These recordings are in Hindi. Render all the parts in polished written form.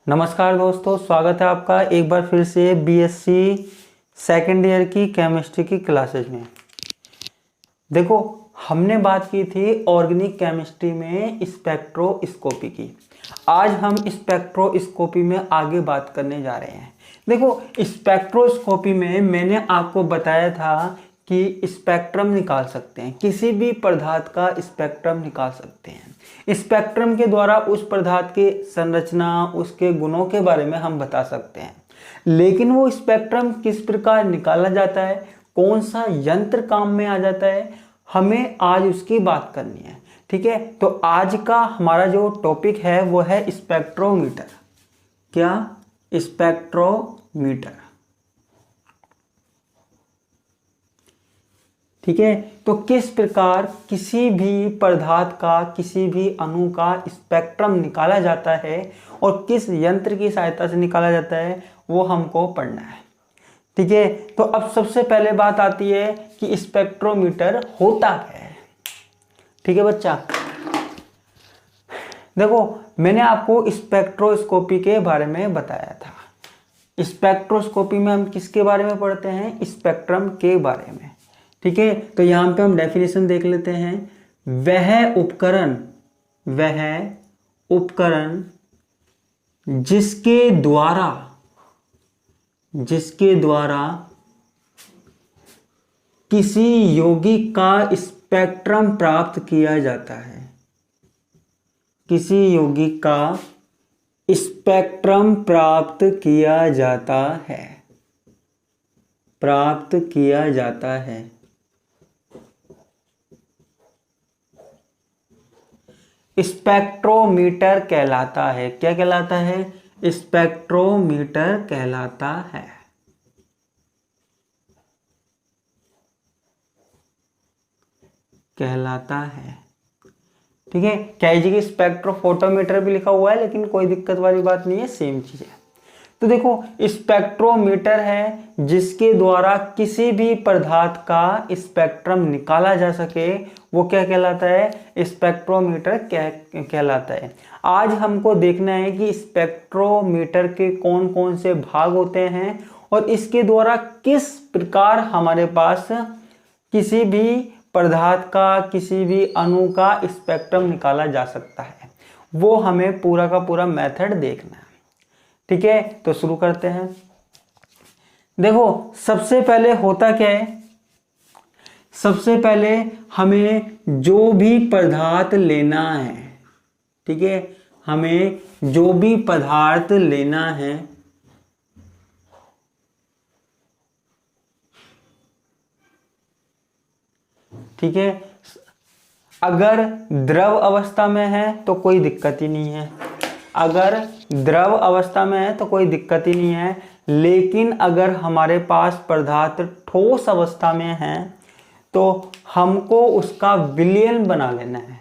नमस्कार दोस्तों, स्वागत है आपका एक बार फिर से बीएससी सेकेंड ईयर की केमिस्ट्री की क्लासेज में। देखो, हमने बात की थी ऑर्गेनिक केमिस्ट्री में स्पेक्ट्रोस्कोपी की। आज हम स्पेक्ट्रोस्कोपी में आगे बात करने जा रहे हैं। देखो, स्पेक्ट्रोस्कोपी में मैंने आपको बताया था कि स्पेक्ट्रम निकाल सकते हैं, किसी भी पदार्थ का स्पेक्ट्रम निकाल सकते हैं। स्पेक्ट्रम के द्वारा उस पदार्थ की संरचना, उसके गुणों के बारे में हम बता सकते हैं। लेकिन वो स्पेक्ट्रम किस प्रकार निकाला जाता है, कौन सा यंत्र काम में आ जाता है, हमें आज उसकी बात करनी है। ठीक है, तो आज का हमारा जो टॉपिक है वो है स्पेक्ट्रोमीटर। क्या? स्पेक्ट्रोमीटर। ठीक है, तो किस प्रकार किसी भी पदार्थ का, किसी भी अणु का स्पेक्ट्रम निकाला जाता है और किस यंत्र की सहायता से निकाला जाता है, वो हमको पढ़ना है। ठीक है, तो अब सबसे पहले बात आती है कि स्पेक्ट्रोमीटर होता क्या है। ठीक है बच्चा, देखो मैंने आपको स्पेक्ट्रोस्कोपी के बारे में बताया था। स्पेक्ट्रोस्कोपी में हम किसके बारे में पढ़ते हैं? स्पेक्ट्रम के बारे में। ठीक है, तो यहां पे हम डेफिनेशन देख लेते हैं। वह उपकरण जिसके द्वारा किसी यौगिक का स्पेक्ट्रम प्राप्त किया जाता है, किसी यौगिक का स्पेक्ट्रम प्राप्त किया जाता है। स्पेक्ट्रोमीटर कहलाता है। क्या कहलाता है? स्पेक्ट्रोमीटर कहलाता है। ठीक है, क्या जी की स्पेक्ट्रोफोटोमीटर भी लिखा हुआ है, लेकिन कोई दिक्कत वाली बात नहीं है, सेम चीज है। तो देखो, स्पेक्ट्रोमीटर है जिसके द्वारा किसी भी पदार्थ का स्पेक्ट्रम निकाला जा सके, वो क्या कहलाता है? स्पेक्ट्रोमीटर कहलाता है। आज हमको देखना है कि स्पेक्ट्रोमीटर के कौन कौन से भाग होते हैं और इसके द्वारा किस प्रकार हमारे पास किसी भी पदार्थ का, किसी भी अणु का स्पेक्ट्रम निकाला जा सकता है। वो हमें पूरा का पूरा मेथड देखना है। ठीक है, तो शुरू करते हैं। देखो, सबसे पहले होता क्या है? सबसे पहले हमें जो भी पदार्थ लेना है, ठीक है, हमें जो भी पदार्थ लेना है, ठीक है, अगर द्रव अवस्था में है तो कोई दिक्कत ही नहीं है। अगर द्रव अवस्था में है तो कोई दिक्कत ही नहीं है। लेकिन अगर हमारे पास पदार्थ ठोस अवस्था में है तो हमको उसका विलयन बना लेना है।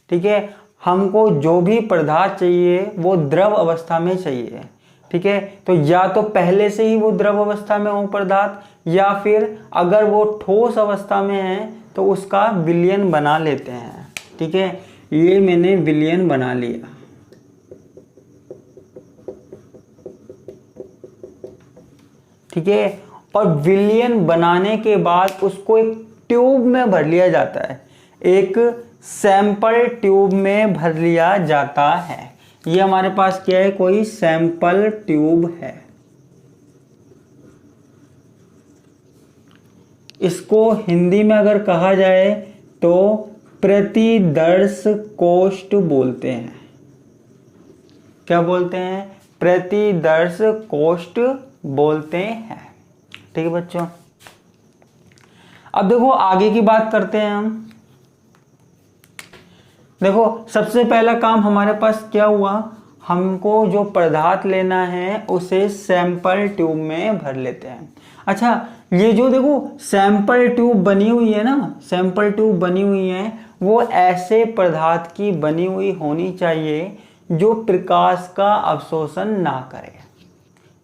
ठीक है, हमको जो भी पदार्थ चाहिए वो द्रव अवस्था में चाहिए। ठीक है, तो या तो पहले से ही वो द्रव अवस्था में हो पदार्थ, या फिर अगर वो ठोस अवस्था में है तो उसका विलयन बना लेते हैं। ठीक है, ये मैंने विलयन बना लिया। ठीक है, और विलयन बनाने के बाद उसको एक ट्यूब में भर लिया जाता है, एक सैंपल ट्यूब में भर लिया जाता है। ये हमारे पास क्या है? कोई सैंपल ट्यूब है। इसको हिंदी में अगर कहा जाए तो प्रतिदर्श कोष्ठ बोलते हैं। क्या बोलते हैं? प्रतिदर्श कोष्ठ बोलते हैं। ठीक है बच्चों, अब देखो आगे की बात करते हैं हम। देखो, सबसे पहला काम हमारे पास क्या हुआ? हमको जो पदार्थ लेना है उसे सैंपल ट्यूब में भर लेते हैं। अच्छा, ये जो देखो सैंपल ट्यूब बनी हुई है ना, सैंपल ट्यूब बनी हुई है, वो ऐसे पदार्थ की बनी हुई होनी चाहिए जो प्रकाश का अवशोषण ना करे,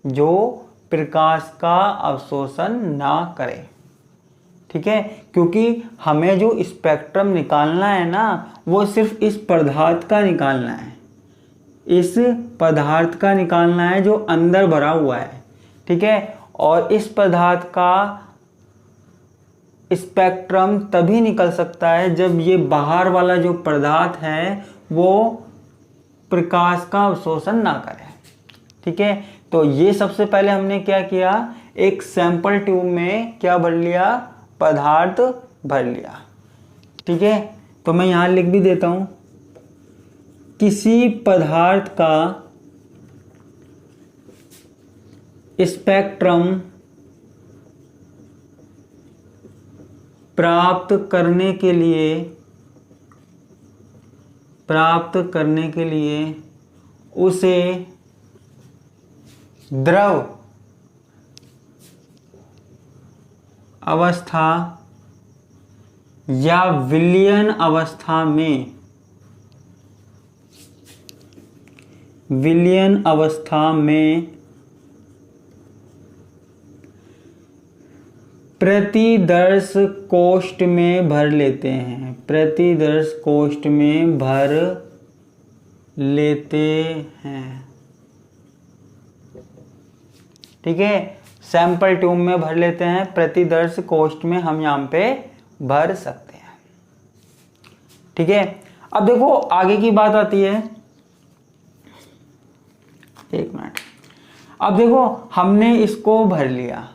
जो प्रकाश का अवशोषण ना करे। ठीक है, क्योंकि हमें जो स्पेक्ट्रम निकालना है ना, वो सिर्फ इस पदार्थ का निकालना है। इस पदार्थ का निकालना है जो अंदर भरा हुआ है, ठीक है। और इस पदार्थ का स्पेक्ट्रम तभी निकल सकता है जब ये बाहर वाला जो पदार्थ है वो प्रकाश का अवशोषण ना करे, ठीक है। तो ये सबसे पहले हमने क्या किया, एक सैंपल ट्यूब में क्या भर लिया, पदार्थ भर लिया, ठीक है। तो मैं यहां लिख भी देता हूं, किसी पदार्थ का स्पेक्ट्रम प्राप्त करने के लिए उसे द्रव अवस्था या विलयन अवस्था में प्रतिदर्श कोष्ठ में भर लेते हैं, प्रतिदर्श कोष्ठ में भर लेते हैं, ठीक है। सैंपल ट्यूब में भर लेते हैं, प्रतिदर्श कोष्ठ में हम यहाँ पे भर सकते हैं, ठीक है। अब देखो आगे की बात आती है, एक मिनट। अब देखो हमने इसको भर लिया,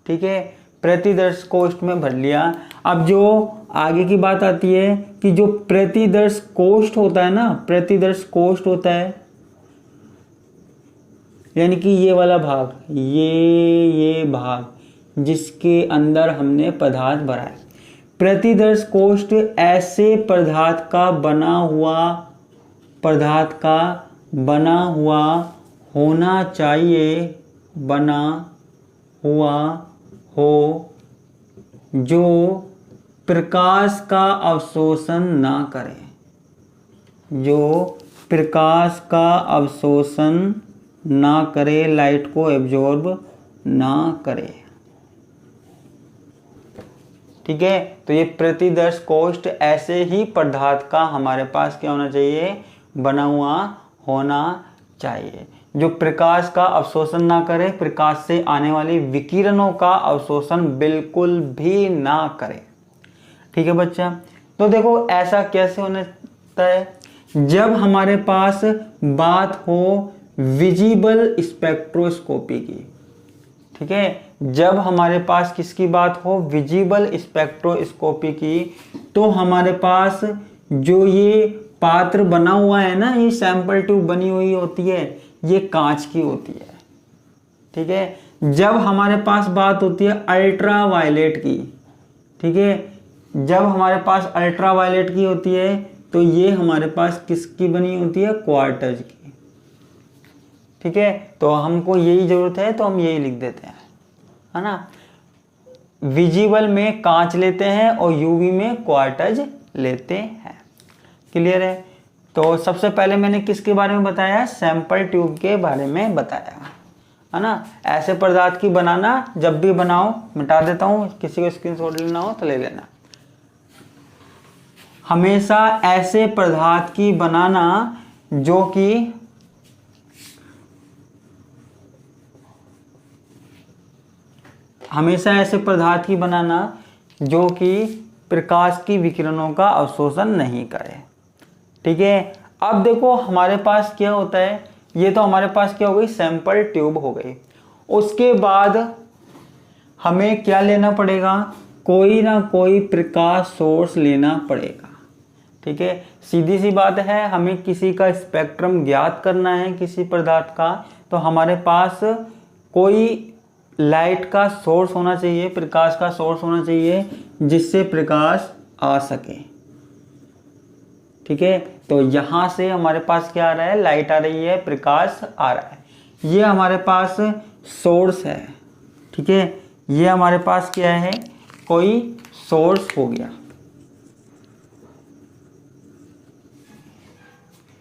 ठीक है, प्रतिदर्श कोष्ठ में भर लिया। अब जो आगे की बात आती है कि जो प्रतिदर्श कोष्ठ होता है ना, प्रतिदर्श कोष्ठ होता है यानी कि ये वाला भाग, ये भाग जिसके अंदर हमने पदार्थ भरा है। प्रतिदर्श कोष्ठ ऐसे पदार्थ का बना हुआ होना चाहिए, बना हुआ हो जो प्रकाश का अवशोषण ना करे, जो प्रकाश का अवशोषण ना करे, लाइट को एब्जॉर्ब ना करे, ठीक है। तो ये प्रतिदर्श कोष्ठ ऐसे ही पदार्थ का हमारे पास क्या होना चाहिए, बना हुआ होना चाहिए जो प्रकाश का अवशोषण ना करे, प्रकाश से आने वाली विकिरणों का अवशोषण बिल्कुल भी ना करे, ठीक है बच्चा। तो देखो ऐसा कैसे होता है, जब हमारे पास बात हो विजिबल स्पेक्ट्रोस्कोपी की, ठीक है। जब हमारे पास किसकी बात हो, विजिबल स्पेक्ट्रोस्कोपी की, तो हमारे पास जो ये पात्र बना हुआ है ना, ये सैंपल ट्यूब बनी हुई होती है, ये कांच की होती है, ठीक है। जब हमारे पास बात होती है अल्ट्रावायलेट की, ठीक है, जब हमारे पास अल्ट्रावायलेट की होती है तो ये हमारे पास किसकी बनी होती है, क्वार्टज की, ठीक है। तो हमको यही जरूरत है तो हम यही लिख देते हैं, है ना। विजिबल में कांच लेते हैं और यूवी में क्वार्टज लेते हैं, क्लियर है। तो सबसे पहले मैंने किसके बारे में बताया, सैंपल ट्यूब के बारे में बताया, है ना। ऐसे पदार्थ की बनाना, जब भी बनाओ, मिटा देता हूं, किसी को स्क्रीनशॉट लेना हो तो ले लेना। हमेशा ऐसे पदार्थ की बनाना जो कि प्रकाश की विकिरणों का अवशोषण नहीं करे, ठीक है। अब देखो हमारे पास क्या होता है, ये तो हमारे पास क्या हो गई, सैंपल ट्यूब हो गई। उसके बाद हमें क्या लेना पड़ेगा, कोई ना कोई प्रकाश सोर्स लेना पड़ेगा, ठीक है। सीधी सी बात है, हमें किसी का स्पेक्ट्रम ज्ञात करना है किसी पदार्थ का, तो हमारे पास कोई लाइट का सोर्स होना चाहिए, प्रकाश का सोर्स होना चाहिए जिससे प्रकाश आ सके, ठीक है। तो यहां से हमारे पास क्या आ रहा है, लाइट आ रही है, प्रकाश आ रहा है, ये हमारे पास सोर्स है, ठीक है। ये हमारे पास क्या है, कोई सोर्स हो गया,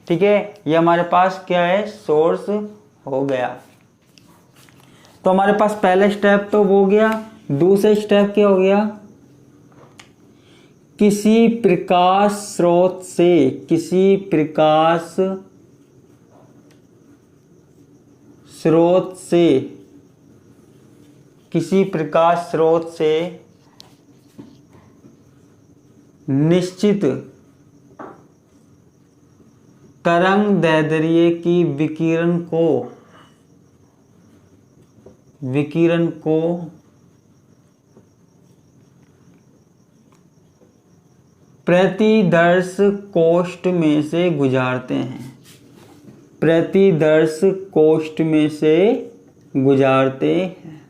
ठीक है। ये हमारे पास क्या है, सोर्स हो गया। तो हमारे पास पहला स्टेप तो वो गया। दूसरा स्टेप क्या हो गया, किसी प्रकाश स्रोत से, किसी प्रकाश स्रोत से निश्चित तरंगदैर्ध्य की विकिरण को प्रतिदर्श कोष्ठ में से गुजारते हैं, प्रतिदर्श कोष्ठ में से गुजारते हैं।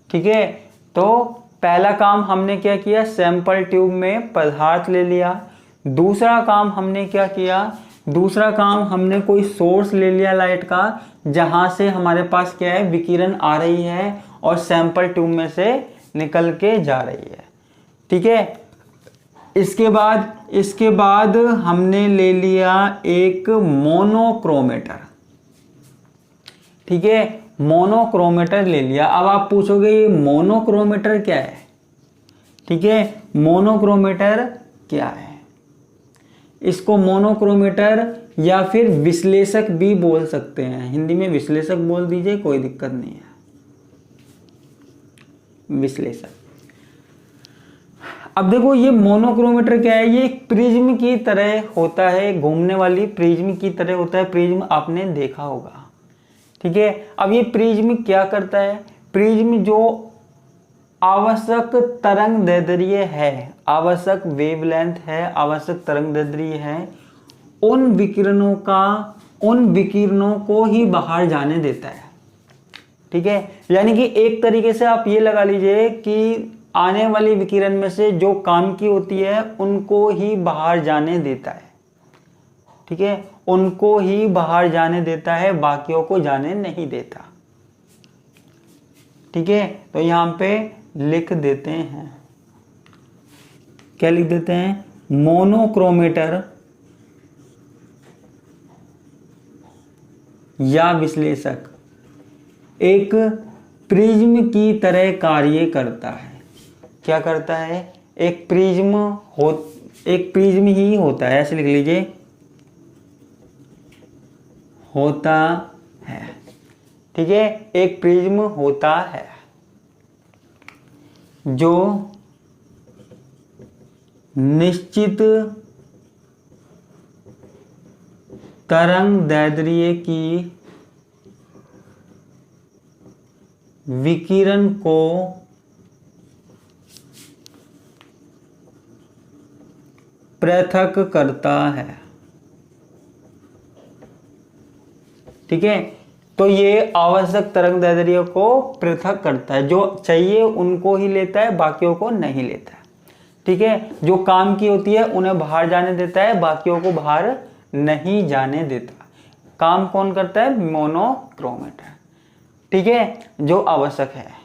ठीक है, तो पहला काम हमने क्या किया, सैंपल ट्यूब में पदार्थ ले लिया। दूसरा काम हमने क्या किया, दूसरा काम हमने कोई सोर्स ले लिया लाइट का, जहां से हमारे पास क्या है, विकिरण आ रही है और सैंपल ट्यूब में से निकल के जा रही है। ठीक है, इसके बाद हमने ले लिया एक मोनोक्रोमेटर। ठीक है, मोनोक्रोमेटर ले लिया। अब आप पूछोगे ये मोनोक्रोमेटर क्या है। ठीक है, मोनोक्रोमेटर क्या है, इसको मोनोक्रोमेटर या फिर विश्लेषक भी बोल सकते हैं। हिंदी में विश्लेषक बोल दीजिए, कोई दिक्कत नहीं है, विश्लेषक। अब देखो ये मोनोक्रोमेटर क्या है, ये एक प्रिज्म की तरह होता है, घूमने वाली प्रिज्म की तरह होता है। प्रिज्म आपने देखा होगा। ठीक है, अब ये प्रिज्म क्या करता है, प्रिज्म जो आवश्यक तरंगदैर्ध्य है, आवश्यक वेवलेंथ है, आवश्यक तरंगदैर्ध्य है, उन विकिरणों को ही बाहर जाने देता है। ठीक है, यानी कि एक तरीके से आप ये लगा लीजिए कि आने वाली विकिरण में से जो काम की होती है उनको ही बाहर जाने देता है। ठीक है, उनको ही बाहर जाने देता है, बाकियों को जाने नहीं देता। ठीक है, तो यहां पे लिख देते हैं, क्या लिख देते हैं, मोनोक्रोमेटर या विश्लेषक एक प्रिज्म की तरह कार्य करता है। क्या करता है, एक प्रिज्म ही होता है, ऐसे लिख लीजिए, होता है। ठीक है, एक प्रिज्म होता है जो निश्चित तरंगदैर्ध्य की विकिरण को पृथक करता है। ठीक है, तो ये आवश्यक तरंगदैर्ध्य को पृथक करता है, जो चाहिए उनको ही लेता है, बाकियों को नहीं लेता है। ठीक है, जो काम की होती है उन्हें बाहर जाने देता है, बाकियों को बाहर नहीं जाने देता। काम कौन करता है, मोनोक्रोमेटर। ठीक है, जो आवश्यक है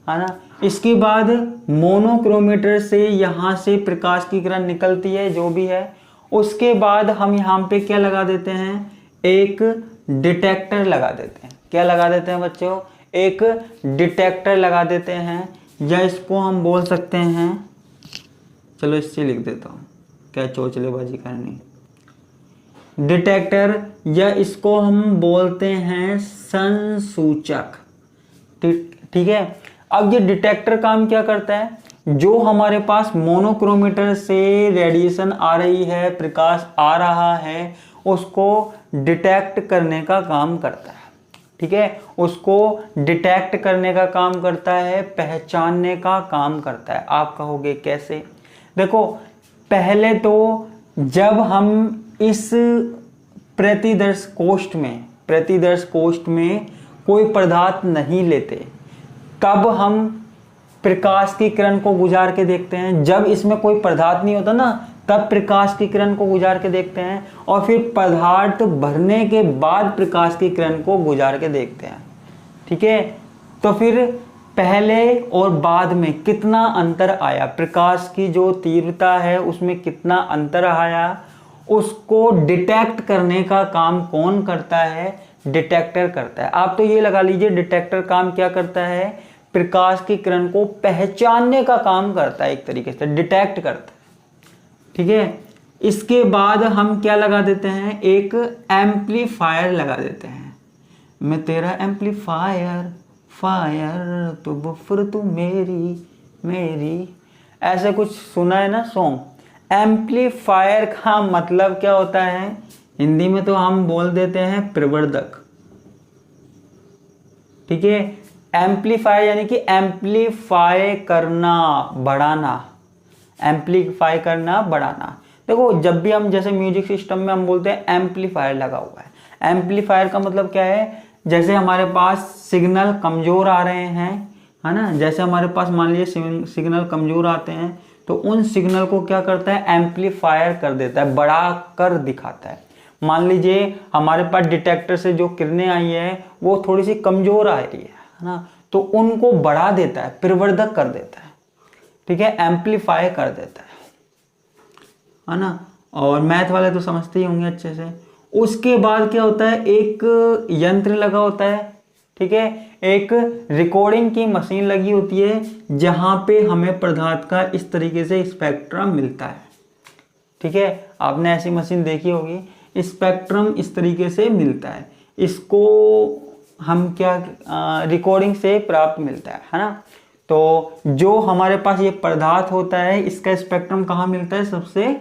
ना। इसके बाद मोनोक्रोमेटर से यहां से प्रकाश की किरण निकलती है, जो भी है। उसके बाद हम यहां पे क्या लगा देते हैं, एक डिटेक्टर लगा देते हैं। क्या लगा देते हैं बच्चों, एक डिटेक्टर लगा देते हैं, या इसको हम बोल सकते हैं, चलो इससे लिख देता हूं, क्या चोचलेबाजी करनी, डिटेक्टर, या इसको हम बोलते हैं संसूचक। ठीक है, अब ये डिटेक्टर काम क्या करता है, जो हमारे पास मोनोक्रोमेटर से रेडिएशन आ रही है, प्रकाश आ रहा है, उसको डिटेक्ट करने का काम करता है। ठीक है, उसको डिटेक्ट करने का काम करता है, पहचानने का काम करता है। आप कहोगे कैसे, देखो पहले तो जब हम इस प्रतिदर्श कोष्ठ में कोई पदार्थ नहीं लेते, तब हम प्रकाश की किरण को गुजार के देखते हैं। जब इसमें कोई पदार्थ नहीं होता ना, तब प्रकाश की किरण को गुजार के देखते हैं, और फिर पदार्थ भरने के बाद प्रकाश की किरण को गुजार के देखते हैं। ठीक है, तो फिर पहले और बाद में कितना अंतर आया, प्रकाश की जो तीव्रता है उसमें कितना अंतर आया, उसको डिटेक्ट करने का काम कौन करता है, डिटेक्टर करता है। आप तो ये लगा लीजिए, डिटेक्टर काम क्या करता है, प्रकाश की किरण को पहचानने का काम करता है, एक तरीके से डिटेक्ट करता है। ठीक है, इसके बाद हम क्या लगा देते हैं, एक एम्पलीफायर लगा देते हैं। मैं तेरा एम्पलीफायर, फायर तो बुफर तू मेरी मेरी, ऐसे कुछ सुना है ना सॉन्ग। एम्पलीफायर का मतलब क्या होता है, हिंदी में तो हम बोल देते हैं प्रवर्धक। ठीक है, एम्पलीफायर यानी कि एम्पलीफाई करना, बढ़ाना, एम्पलीफाई करना, बढ़ाना। देखो जब भी हम जैसे म्यूजिक सिस्टम में हम बोलते हैं एम्पलीफायर लगा हुआ है, एम्पलीफायर का मतलब क्या है, जैसे हमारे पास सिग्नल कमजोर आ रहे हैं, है ना, जैसे हमारे पास मान लीजिए सिग्नल कमजोर आते हैं तो उन सिग्नल को क्या करता है, एम्पलीफायर कर देता है, बढ़ा कर दिखाता है। मान लीजिए हमारे पास डिटेक्टर से जो किरणें आई है वो थोड़ी सी कमजोर आ रही है ना, तो उनको बढ़ा देता है, प्रवर्धक कर देता है। ठीक है, एम्पलीफाई कर देता है ना। और मैथ वाले तो समझते ही होंगे अच्छे से। उसके बाद क्या होता है, एक यंत्र लगा होता है। ठीक है, एक रिकॉर्डिंग की मशीन लगी होती है जहां पे हमें पदार्थ का इस तरीके से स्पेक्ट्रम मिलता है। ठीक है, आपने ऐसी मशीन देखी होगी, स्पेक्ट्रम इस तरीके से मिलता है, इसको हम क्या रिकॉर्डिंग से प्राप्त मिलता है ना। तो जो हमारे पास ये पदार्थ होता है इसका स्पेक्ट्रम कहाँ मिलता है, सबसे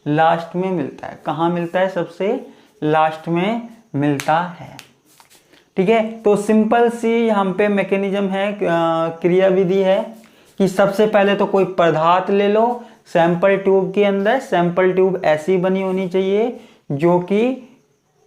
लास्ट में मिलता है। कहाँ मिलता है, सबसे लास्ट में मिलता है। ठीक है, तो सिंपल सी यहाँ पे मैकेनिज्म है, क्रिया विधि है कि सबसे पहले तो कोई पदार्थ ले लो सैंपल ट्यूब के अंदर। सैंपल ट्यूब ऐसी बनी होनी चाहिए जो कि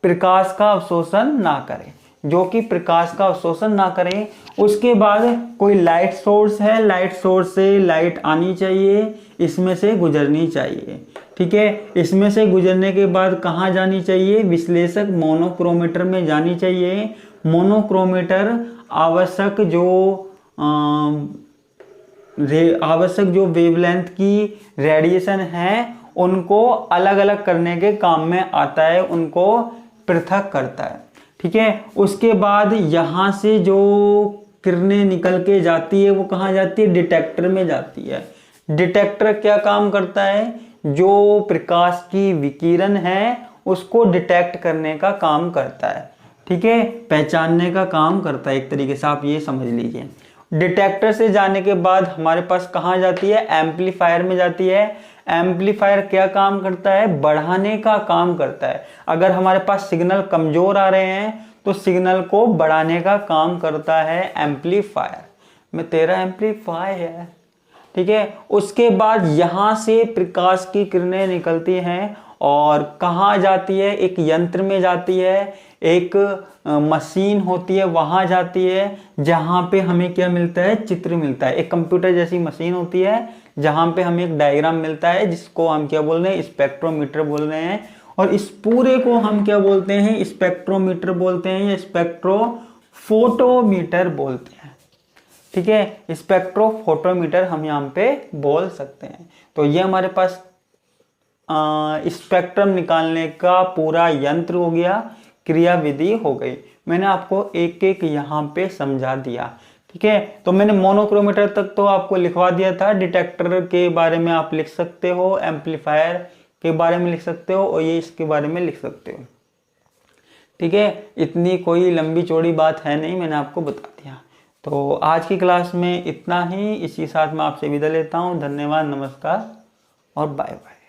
प्रकाश का अवशोषण ना करे, जो कि प्रकाश का अवशोषण ना करे। उसके बाद कोई लाइट सोर्स है, लाइट सोर्स से लाइट आनी चाहिए, इसमें से गुजरनी चाहिए। ठीक है, इसमें से गुजरने के बाद कहाँ जानी चाहिए, विश्लेषक मोनोक्रोमीटर में जानी चाहिए। मोनोक्रोमीटर आवश्यक जो वेवलेंथ की रेडिएशन है उनको अलग अलग करने के काम में आता है, उनको पृथक करता है। ठीक है, उसके बाद यहाँ से जो किरणें निकल के जाती है वो कहाँ जाती है, डिटेक्टर में जाती है। डिटेक्टर क्या काम करता है, जो प्रकाश की विकिरण है उसको डिटेक्ट करने का काम करता है। ठीक है, पहचानने का काम करता है, एक तरीके से आप ये समझ लीजिए। डिटेक्टर से जाने के बाद हमारे पास कहाँ जाती है, एम्पलीफायर में जाती है। एम्पलीफायर क्या काम करता है, बढ़ाने का काम करता है। अगर हमारे पास सिग्नल कमजोर आ रहे हैं तो सिग्नल को बढ़ाने का काम करता है एम्पलीफायर। मैं तेरा एम्पलीफायर है। ठीक है, उसके बाद यहाँ से प्रकाश की किरणें निकलती हैं और कहाँ जाती है, एक यंत्र में जाती है, एक मशीन होती है वहां जाती है, जहां पे हमें क्या मिलता है, चित्र मिलता है। एक कंप्यूटर जैसी मशीन होती है जहां पे हमें एक डायग्राम मिलता है जिसको हम क्या बोल रहे हैं, स्पेक्ट्रोमीटर बोल रहे हैं। और इस पूरे को हम क्या बोलते हैं, स्पेक्ट्रोमीटर बोलते हैं या स्पेक्ट्रोफोटोमीटर बोलते हैं। ठीक है, स्पेक्ट्रोफोटोमीटर हम यहाँ पे बोल सकते हैं। तो ये हमारे पास स्पेक्ट्रम निकालने का पूरा यंत्र हो गया, क्रिया विधि हो गई। मैंने आपको एक एक यहाँ पे समझा दिया। ठीक है, तो मैंने मोनोक्रोमीटर तक तो आपको लिखवा दिया था। डिटेक्टर के बारे में आप लिख सकते हो, एम्पलीफायर के बारे में लिख सकते हो और ये इसके बारे में लिख सकते हो। ठीक है, इतनी कोई लंबी चौड़ी बात है नहीं, मैंने आपको बता दिया। तो आज की क्लास में इतना ही, इसी साथ मैं आपसे विदा लेता हूँ। धन्यवाद, नमस्कार और बाय बाय।